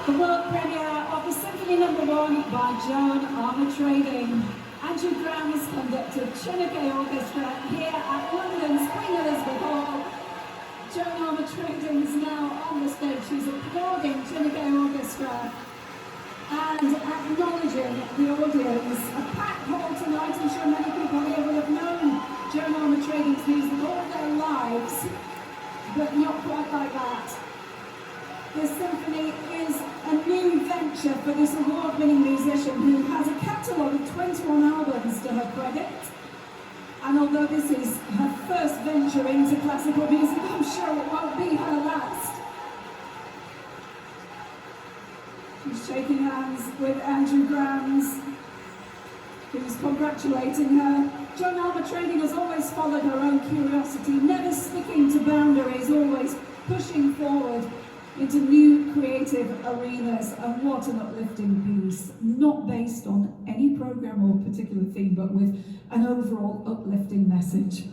The world premiere of the Symphony No. 1 by Joan Armatrading. Andrew Graham's conducted Chineke Orchestra here at London's Queen Elizabeth Hall. Joan Armatrading is now on the stage. She's applauding Chineke Orchestra and acknowledging the audience. A packed hall tonight. I'm sure many people here will have known Joan Armatrading's music all their lives, but not quite like that. This symphony is a new venture for this award-winning musician who has a catalogue of 21 albums to her credit. And although this is her first venture into classical music, I'm sure it won't be her last. She's shaking hands with Andrew Grahams, who's congratulating her. Joan Armatrading has always followed her own curiosity, never sticking to boundaries, always pushing forward into new creative arenas. And what an uplifting piece, not based on any programme or particular theme, but with an overall uplifting message.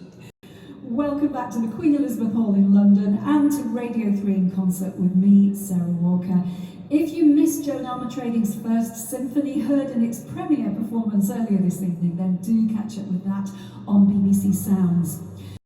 Welcome back to the Queen Elizabeth Hall in London and to Radio 3 in concert with me, Sarah Walker. If you missed Joan Armatrading's first symphony, heard in its premiere performance earlier this evening, then do catch up with that on BBC Sounds.